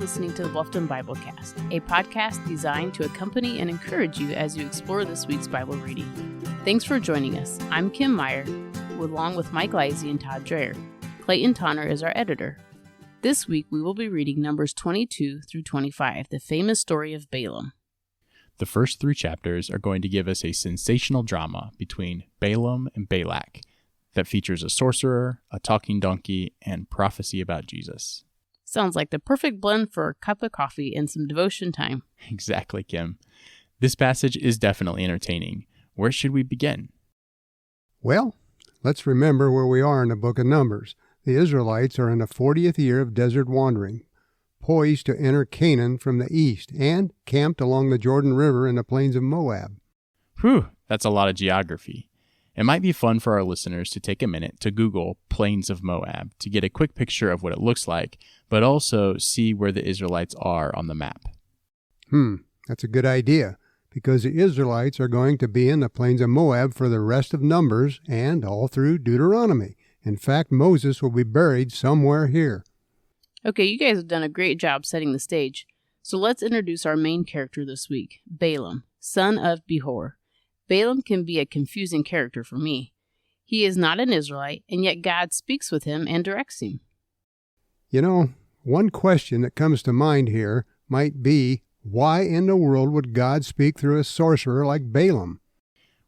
listening to the Bluffton Biblecast, a podcast designed to accompany and encourage you as you explore this week's Bible reading. Thanks for joining us. I'm Kim Meyer, along with Mike Lisey and Todd Dreher. Clayton Tonner is our editor. This week, we will be reading Numbers 22 through 25, the famous story of Balaam. The first 3 chapters are going to give us a sensational drama between Balaam and Balak that features a sorcerer, a talking donkey, and prophecy about Jesus. Sounds like the perfect blend for a cup of coffee and some devotion time. Exactly, Kim. This passage is definitely entertaining. Where should we begin? Well, let's remember where we are in the book of Numbers. The Israelites are in the 40th year of desert wandering, poised to enter Canaan from the east, and camped along the Jordan River in the plains of Moab. Whew, that's a lot of geography. It might be fun for our listeners to take a minute to Google Plains of Moab to get a quick picture of what it looks like, but also see where the Israelites are on the map. That's a good idea, because the Israelites are going to be in the plains of Moab for the rest of Numbers and all through Deuteronomy. In fact, Moses will be buried somewhere here. Okay, you guys have done a great job setting the stage. So let's introduce our main character this week, Balaam, son of Beor. Balaam can be a confusing character for me. He is not an Israelite, and yet God speaks with him and directs him. You know, one question that comes to mind here might be, why in the world would God speak through a sorcerer like Balaam?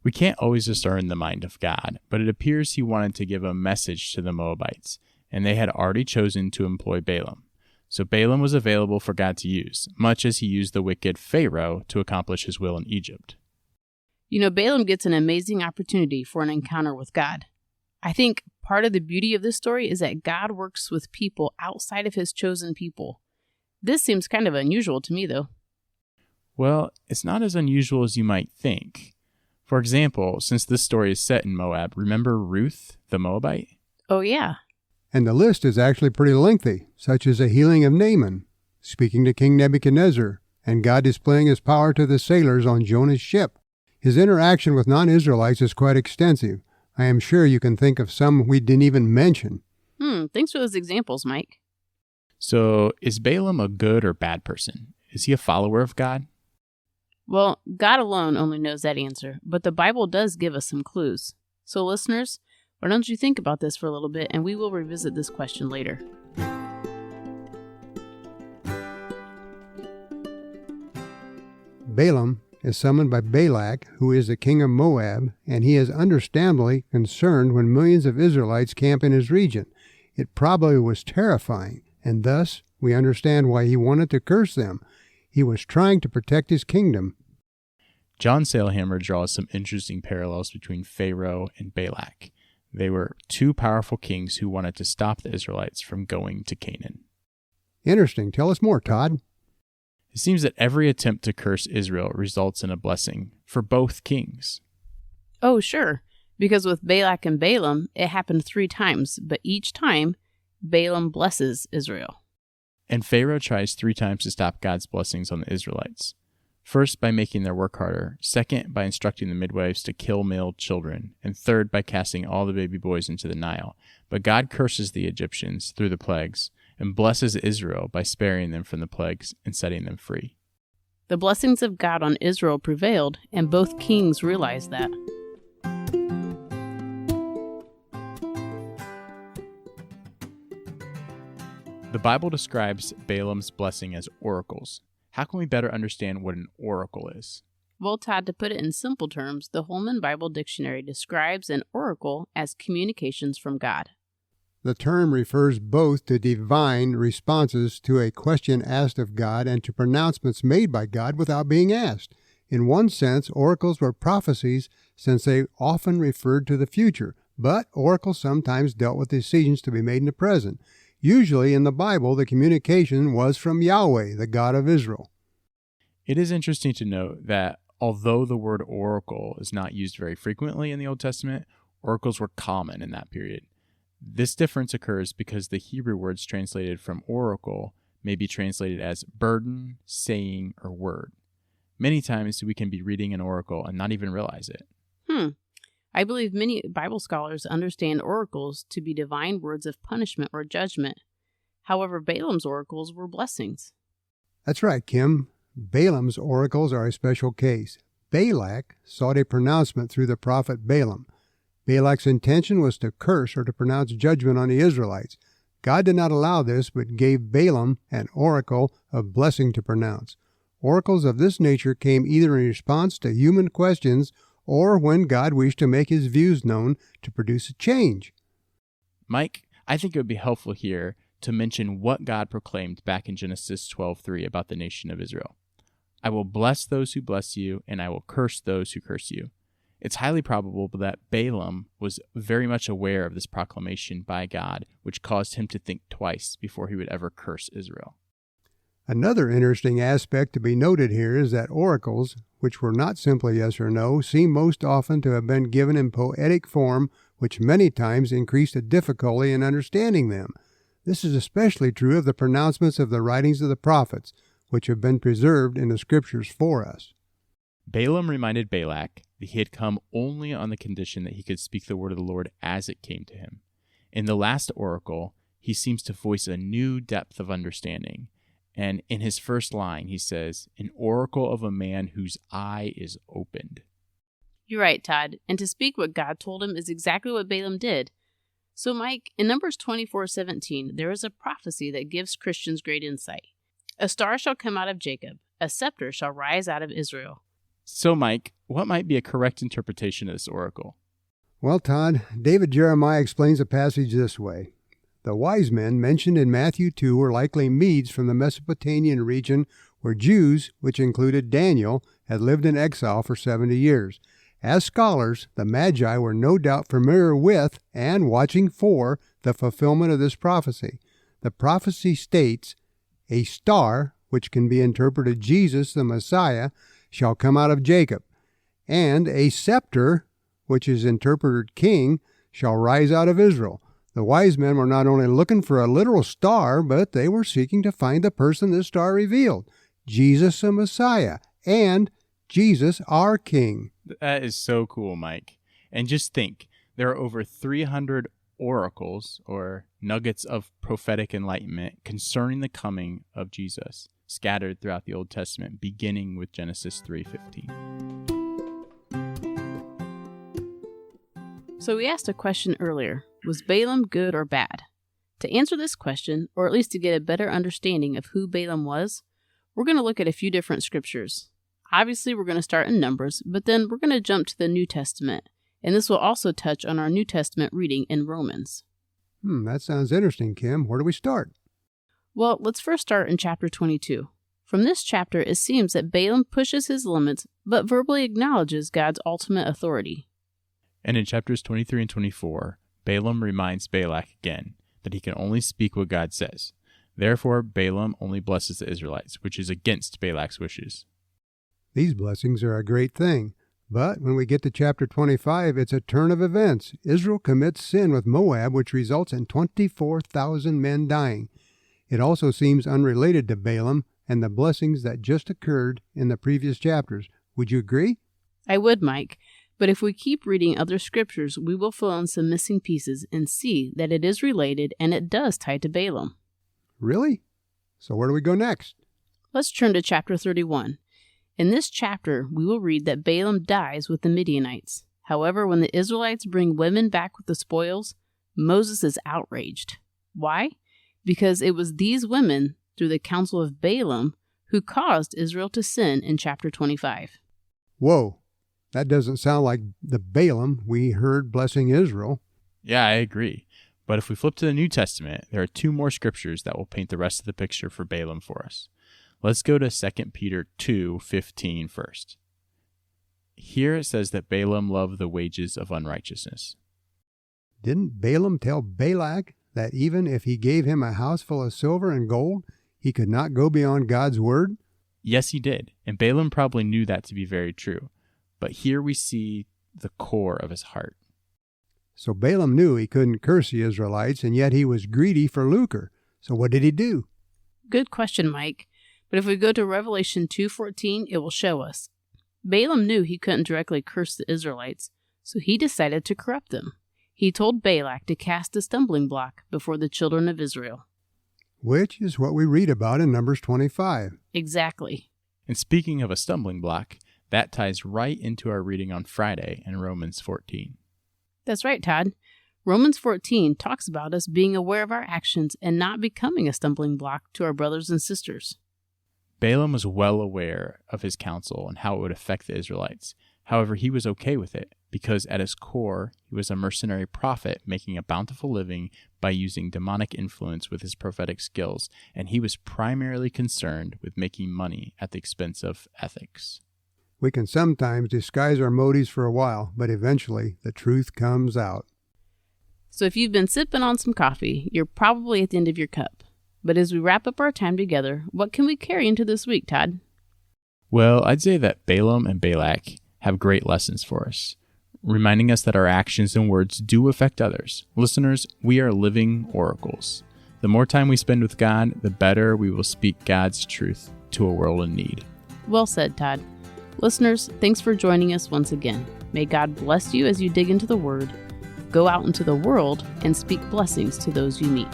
We can't always discern the mind of God, but it appears he wanted to give a message to the Moabites, and they had already chosen to employ Balaam. So Balaam was available for God to use, much as he used the wicked Pharaoh to accomplish his will in Egypt. You know, Balaam gets an amazing opportunity for an encounter with God. I think part of the beauty of this story is that God works with people outside of his chosen people. This seems kind of unusual to me, though. Well, it's not as unusual as you might think. For example, since this story is set in Moab, remember Ruth, the Moabite? Oh, yeah. And the list is actually pretty lengthy, such as a healing of Naaman, speaking to King Nebuchadnezzar, and God displaying his power to the sailors on Jonah's ship. His interaction with non-Israelites is quite extensive. I am sure you can think of some we didn't even mention. Thanks for those examples, Mike. So, is Balaam a good or bad person? Is he a follower of God? Well, God alone only knows that answer, but the Bible does give us some clues. So, listeners, why don't you think about this for a little bit, and we will revisit this question later. Balaam is summoned by Balak, who is the king of Moab, and he is understandably concerned when millions of Israelites camp in his region. It probably was terrifying, and thus we understand why he wanted to curse them. He was trying to protect his kingdom. John Sailhammer draws some interesting parallels between Pharaoh and Balak. They were 2 powerful kings who wanted to stop the Israelites from going to Canaan. Interesting. Tell us more, Todd. It seems that every attempt to curse Israel results in a blessing for both kings. Oh, sure, because with Balak and Balaam, it happened 3 times, but each time, Balaam blesses Israel. And Pharaoh tries 3 times to stop God's blessings on the Israelites. First, by making their work harder. Second, by instructing the midwives to kill male children. And third, by casting all the baby boys into the Nile. But God curses the Egyptians through the plagues, and blesses Israel by sparing them from the plagues and setting them free. The blessings of God on Israel prevailed, and both kings realized that. The Bible describes Balaam's blessing as oracles. How can we better understand what an oracle is? Well, Todd, to put it in simple terms, the Holman Bible Dictionary describes an oracle as communications from God. The term refers both to divine responses to a question asked of God and to pronouncements made by God without being asked. In one sense, oracles were prophecies since they often referred to the future, but oracles sometimes dealt with decisions to be made in the present. Usually in the Bible, the communication was from Yahweh, the God of Israel. It is interesting to note that although the word oracle is not used very frequently in the Old Testament, oracles were common in that period. This difference occurs because the Hebrew words translated from oracle may be translated as burden, saying, or word. Many times we can be reading an oracle and not even realize it. I believe many Bible scholars understand oracles to be divine words of punishment or judgment. However, Balaam's oracles were blessings. That's right, Kim. Balaam's oracles are a special case. Balak sought a pronouncement through the prophet Balaam. Balak's intention was to curse or to pronounce judgment on the Israelites. God did not allow this, but gave Balaam an oracle of blessing to pronounce. Oracles of this nature came either in response to human questions or when God wished to make his views known to produce a change. Mike, I think it would be helpful here to mention what God proclaimed back in Genesis 12:3 about the nation of Israel. I will bless those who bless you, and I will curse those who curse you. It's highly probable that Balaam was very much aware of this proclamation by God, which caused him to think twice before he would ever curse Israel. Another interesting aspect to be noted here is that oracles, which were not simply yes or no, seem most often to have been given in poetic form, which many times increased the difficulty in understanding them. This is especially true of the pronouncements of the writings of the prophets, which have been preserved in the scriptures for us. Balaam reminded Balak that he had come only on the condition that he could speak the word of the Lord as it came to him. In the last oracle, he seems to voice a new depth of understanding. And in his first line, he says, "An oracle of a man whose eye is opened." You're right, Todd. And to speak what God told him is exactly what Balaam did. So, Mike, in Numbers 24:17, there is a prophecy that gives Christians great insight. A star shall come out of Jacob, a scepter shall rise out of Israel. So, Mike, what might be a correct interpretation of this oracle? Well, Todd, David Jeremiah explains the passage this way. The wise men mentioned in Matthew 2 were likely Medes from the Mesopotamian region where Jews, which included Daniel, had lived in exile for 70 years. As scholars, the Magi were no doubt familiar with and watching for the fulfillment of this prophecy. The prophecy states, "A star, which can be interpreted Jesus, the Messiah, shall come out of Jacob, and a scepter, which is interpreted king, shall rise out of Israel." The wise men were not only looking for a literal star, but they were seeking to find the person this star revealed, Jesus the Messiah, and Jesus our King. That is so cool, Mike. And just think, there are over 300 oracles or nuggets of prophetic enlightenment concerning the coming of Jesus, scattered throughout the Old Testament, beginning with Genesis 3:15. So we asked a question earlier. Was Balaam good or bad? To answer this question, or at least to get a better understanding of who Balaam was, we're going to look at a few different scriptures. Obviously, we're going to start in Numbers, but then we're going to jump to the New Testament, and this will also touch on our New Testament reading in Romans. That sounds interesting, Kim. Where do we start? Well, let's first start in chapter 22. From this chapter, it seems that Balaam pushes his limits, but verbally acknowledges God's ultimate authority. And in chapters 23 and 24, Balaam reminds Balak again that he can only speak what God says. Therefore, Balaam only blesses the Israelites, which is against Balak's wishes. These blessings are a great thing, but when we get to chapter 25, it's a turn of events. Israel commits sin with Moab, which results in 24,000 men dying. It also seems unrelated to Balaam and the blessings that just occurred in the previous chapters. Would you agree? I would, Mike. But if we keep reading other scriptures, we will fill in some missing pieces and see that it is related and it does tie to Balaam. Really? So where do we go next? Let's turn to chapter 31. In this chapter, we will read that Balaam dies with the Midianites. However, when the Israelites bring women back with the spoils, Moses is outraged. Why? Because it was these women, through the counsel of Balaam, who caused Israel to sin in chapter 25. Whoa. That doesn't sound like the Balaam we heard blessing Israel. Yeah, I agree. But if we flip to the New Testament, there are two more scriptures that will paint the rest of the picture for Balaam for us. Let's go to 2 Peter 2:15 first. Here it says that Balaam loved the wages of unrighteousness. Didn't Balaam tell Balak that even if he gave him a house full of silver and gold, he could not go beyond God's word? Yes, he did. And Balaam probably knew that to be very true. But here we see the core of his heart. So Balaam knew he couldn't curse the Israelites, and yet he was greedy for lucre. So what did he do? Good question, Mike. But if we go to Revelation 2:14, it will show us. Balaam knew he couldn't directly curse the Israelites, so he decided to corrupt them. He told Balak to cast a stumbling block before the children of Israel. which is what we read about in Numbers 25. Exactly. And speaking of a stumbling block, that ties right into our reading on Friday in Romans 14. That's right, Todd. Romans 14 talks about us being aware of our actions and not becoming a stumbling block to our brothers and sisters. Balaam was well aware of his counsel and how it would affect the Israelites. However, he was okay with it because at his core, he was a mercenary prophet making a bountiful living by using demonic influence with his prophetic skills, and he was primarily concerned with making money at the expense of ethics. We can sometimes disguise our motives for a while, but eventually the truth comes out. So if you've been sipping on some coffee, you're probably at the end of your cup. But as we wrap up our time together, what can we carry into this week, Todd? Well, I'd say that Balaam and Balak have great lessons for us, reminding us that our actions and words do affect others. Listeners, we are living oracles. The more time we spend with God, the better we will speak God's truth to a world in need. Well said, Todd. Listeners, thanks for joining us once again. May God bless you as you dig into the Word. Go out into the world and speak blessings to those you meet.